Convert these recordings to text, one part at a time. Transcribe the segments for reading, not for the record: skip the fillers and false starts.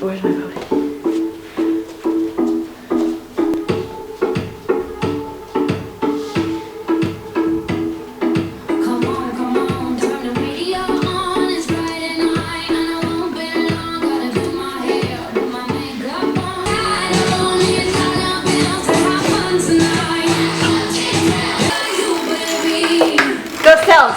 Where's my phone? Go Cells!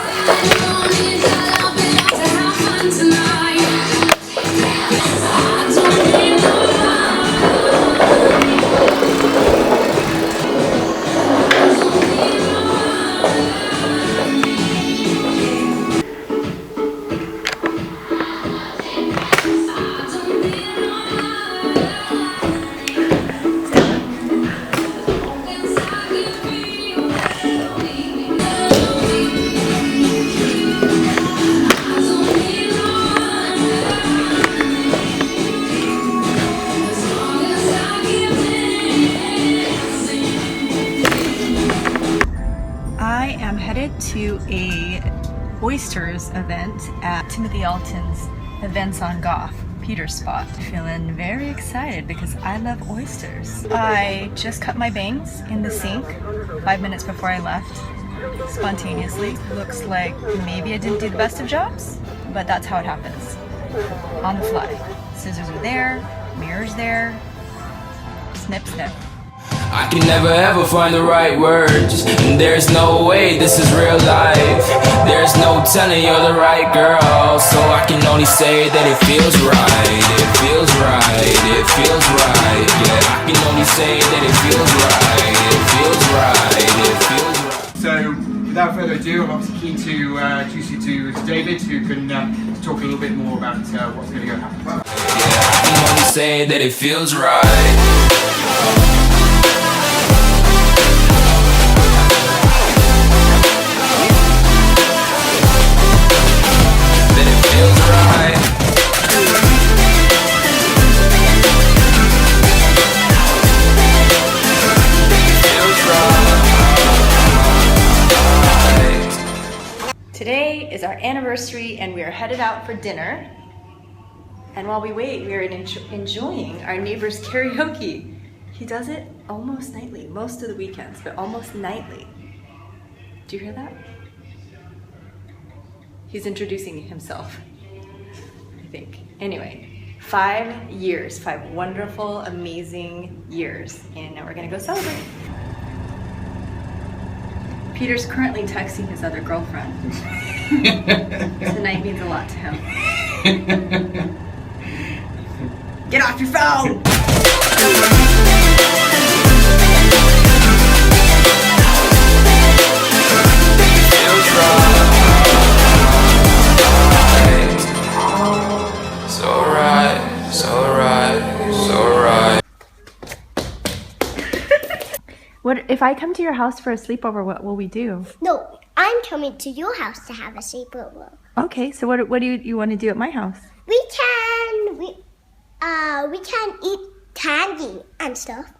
I am headed to a oysters event at Timothy Alton's Events on Gough, Peter's spot. Feeling very excited because I love oysters. I just cut my bangs in the sink 5 minutes before I left, spontaneously. Looks like maybe I didn't do the best of jobs, but that's how it happens. On the fly. Scissors are there, mirror's there, snip snip. I can never ever find the right words, and there's no way this is real life. There's no telling you're the right girl, so I can only say that it feels right. It feels right, it feels right. Yeah, I can only say that it feels right. It feels right, it feels right. So without further ado, I'm obviously keen to introduce you to David, who can talk a little bit more about what's going to go happen. Yeah, I can only say that it feels right. Today is our anniversary and we are headed out for dinner. And while we wait, we are enjoying our neighbor's karaoke. He does it almost nightly, most of the weekends, but almost nightly. Do you hear that? He's introducing himself, I think. Anyway, 5 years, 5 wonderful, amazing years. And now we're gonna go celebrate. Peter's currently texting his other girlfriend. Tonight means a lot to him. Get off your phone! So right, so right, so right. What if I come to your house for a sleepover? What will we do? No, I'm coming to your house to have a sleepover. Okay, so what do you want to do at my house? We can eat candy and stuff.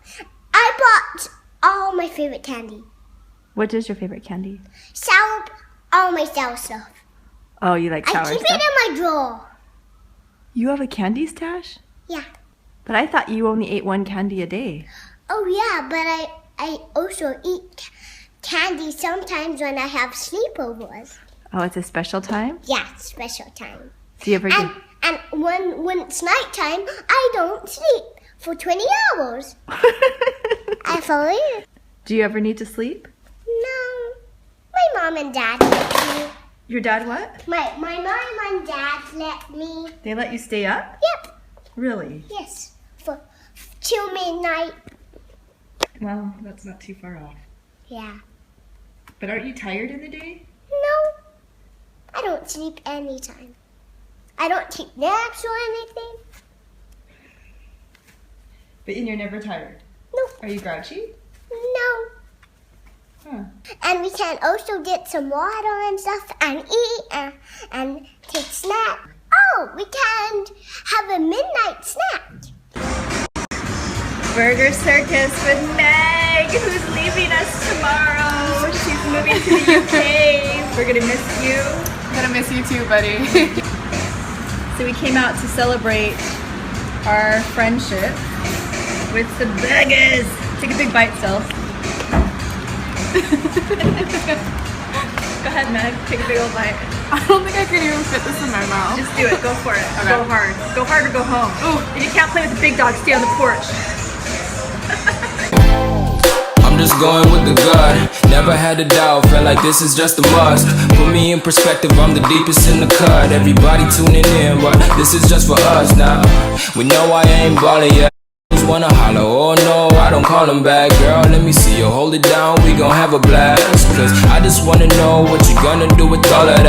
I bought all my favorite candy. What is your favorite candy? All my sour stuff. Oh, you like sour I keep stuff? it in my drawer. You have a candy stash? Yeah. But I thought you only ate 1 candy a day. Oh yeah, but I also eat candy sometimes when I have sleepovers. Oh, it's a special time? Yeah, special time. Do you ever And when it's nighttime, I don't sleep for 20 hours. I fall in. Do you ever need to sleep? No. My mom and dad let me. Your dad what? My mom and dad let me. They let you stay up? Yep. Really? Yes. For till midnight. Well, that's not too far off. Yeah. But aren't you tired in the day? No. I don't sleep anytime. I don't take naps or anything. But you're never tired? No. Are you grouchy? No. Huh. And we can also get some water and stuff and eat and take snack. Oh, we can have a midnight snack. Burger Circus with Meg, who's leaving us tomorrow. She's moving to the UK. We're gonna miss you. Gonna miss you too, buddy. So we came out to celebrate our friendship with the biggest. Take a big bite, Stella. Go ahead, Meg. Take a big old bite. I don't think I can even fit this in my mouth. Just do it. Go for it. Okay. Go hard. Go hard or go home. Ooh. If you can't play with the big dog, stay on the porch. I'm just going with the gut. Never had a doubt, felt like this is just a must. Put me in perspective, I'm the deepest in the cut. Everybody tuning in, but this is just for us now. We know I ain't ballin' yet. Just wanna holler, oh no, I don't call them back. Girl, let me see you hold it down, we gon' have a blast. Cause I just wanna know what you gonna do with all of that.